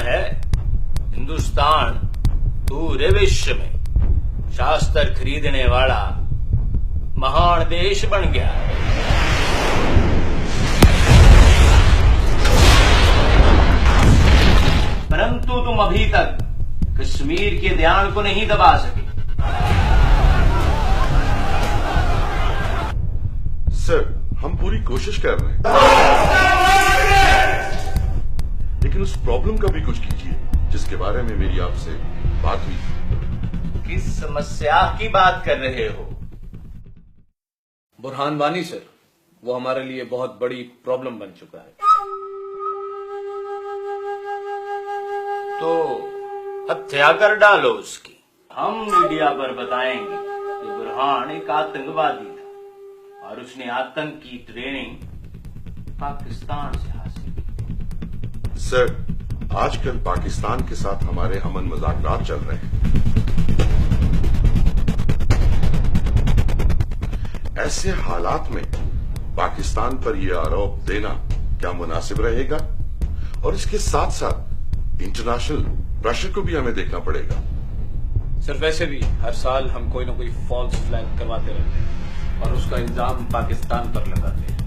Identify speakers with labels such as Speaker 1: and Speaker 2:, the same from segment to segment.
Speaker 1: है हिंदुस्तान पूरे विश्व में शास्त्र खरीदने वाला महान देश बन गया। परंतु तुम अभी तक कश्मीर के ध्यान को नहीं दबा सके।
Speaker 2: सर, हम पूरी कोशिश कर रहे हैं, लेकिन उस प्रॉब्लम का भी कुछ कीजिए जिसके बारे में मेरी आपसे बात हुई।
Speaker 1: किस समस्या की बात कर रहे हो?
Speaker 3: बुरहान वानी सर, वो हमारे लिए बहुत बड़ी प्रॉब्लम बन चुका है।
Speaker 1: तो हत्या कर डालो उसकी। हम मीडिया पर बताएंगे कि बुरहान एक आतंकवादी था और उसने आतंक की ट्रेनिंग पाकिस्तान से हासिल की।
Speaker 2: सर, आजकल पाकिस्तान के साथ हमारे अमन मज़ाकरात चल रहे हैं। ऐसे हालात में पाकिस्तान पर यह आरोप देना क्या मुनासिब रहेगा? और इसके साथ साथ इंटरनेशनल प्रेशर को भी हमें देखना पड़ेगा।
Speaker 3: सर, वैसे भी हर साल हम कोई ना कोई फॉल्स फ्लैग करवाते रहते हैं और उसका इल्जाम पाकिस्तान पर लगाते हैं।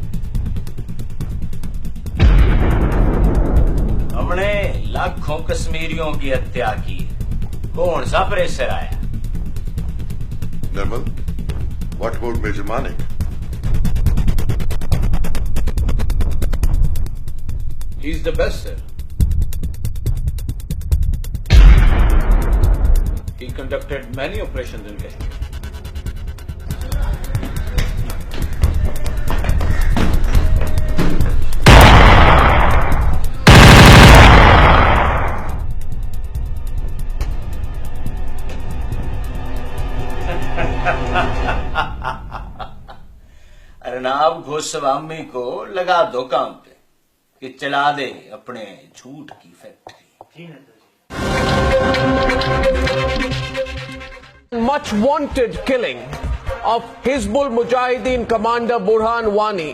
Speaker 1: हमने लाखों कश्मीरियों की हत्या की, कौन सा प्रेशर आया?
Speaker 2: Nirmal, what about major Manik?
Speaker 3: He is the best sir. He conducted many operations in Kashmir.
Speaker 1: Arnab Goswami को लगा दो काम पे कि चला दे अपने झूठ की factory.
Speaker 4: Much wanted killing of Hizbul Mujahideen commander Burhan Wani.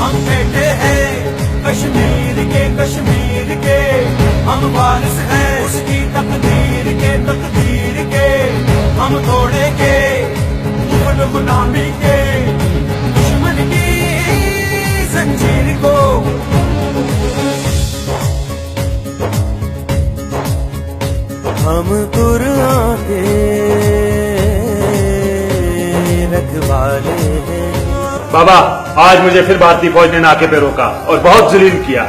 Speaker 5: हम बेटे हैं कश्मीर के हम वारिस हैं उसकी तकदीर के हम तोड़ेंगे मुगल गुलामी के दुश्मन की जंजीर को। हम कुरान के रखवाले हैं।
Speaker 6: बाबा, आज मुझे फिर भारतीय फौज ने नाके पे रोका और बहुत जलील किया।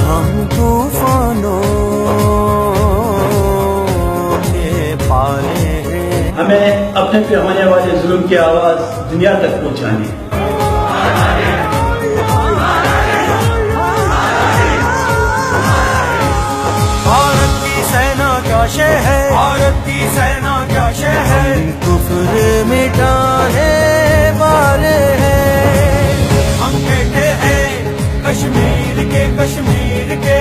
Speaker 5: हम तूफानों के पाले हैं।
Speaker 6: हमें अपने पे होने वाले जुल्म की आवाज दुनिया तक पहुंचानी है।
Speaker 5: भारत की सेना क्या शहर कुफ्र मिटाने वाले हैं। हम बेटे हैं कश्मीर के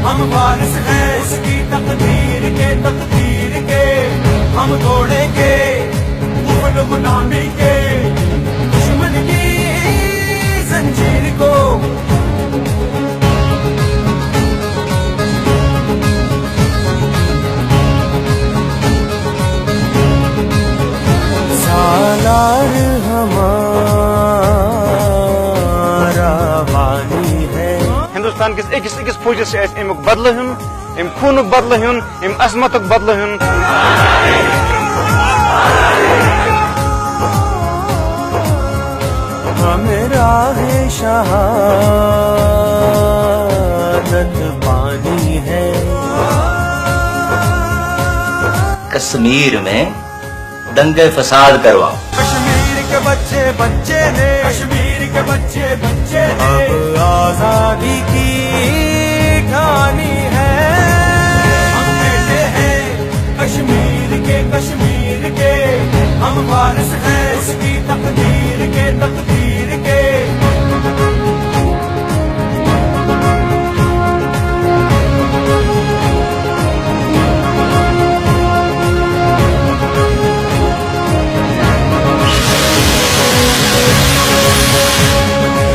Speaker 5: हम वारिस हैं उसकी तकदीर के हम तोड़ेंगे मुगल गुलामी के दुश्मन की जंजीर को। सालार हमारा वानी है।
Speaker 6: हिंदुस्तान किस एक फौज से अमुक बदल हूं, अम खून बदल हूं, अम अजमत बदल हूं।
Speaker 5: हमें राह शहादत पानी है।
Speaker 1: कश्मीर में दंगे फसाद करवाओ।
Speaker 5: कश्मीर के बच्चे ने अब आजादी की कहानी है। हम बेटे हैं कश्मीर के हम वारिस हैं उसकी तकदीर के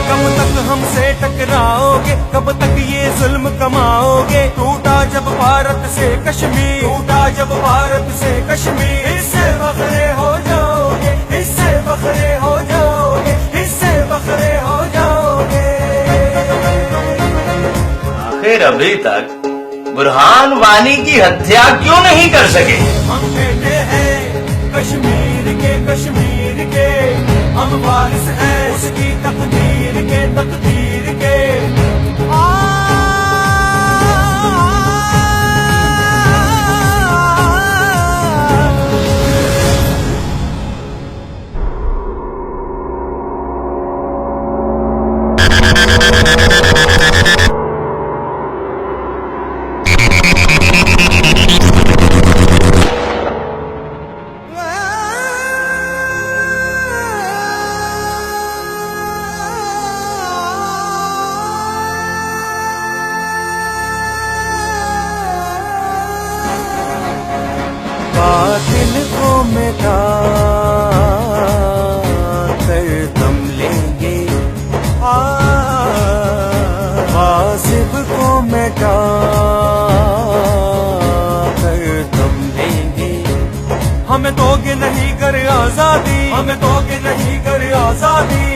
Speaker 5: कब तक हमसे टकराओगे, कब तक ये जुल्म कमाओगे। टूटा जब भारत से कश्मीर, टूटा जब भारत से कश्मीर, इससे बखरे हो जाओगे, इससे बखरे हो जाओगे, इससे बखरे हो जाओगे।
Speaker 1: आखिर अभी तक बुरहान वानी की हत्या क्यों नहीं कर सके?
Speaker 5: हम बेटे हैं कश्मीर के, हम वारिस हैं उसकी तकदीर के बातिल को मिटा कर दम लेंगे, वासिब को मिटा कर दम लेंगे। हमें दोगे नहीं कर आजादी, हमें दोगे नहीं कर आजादी।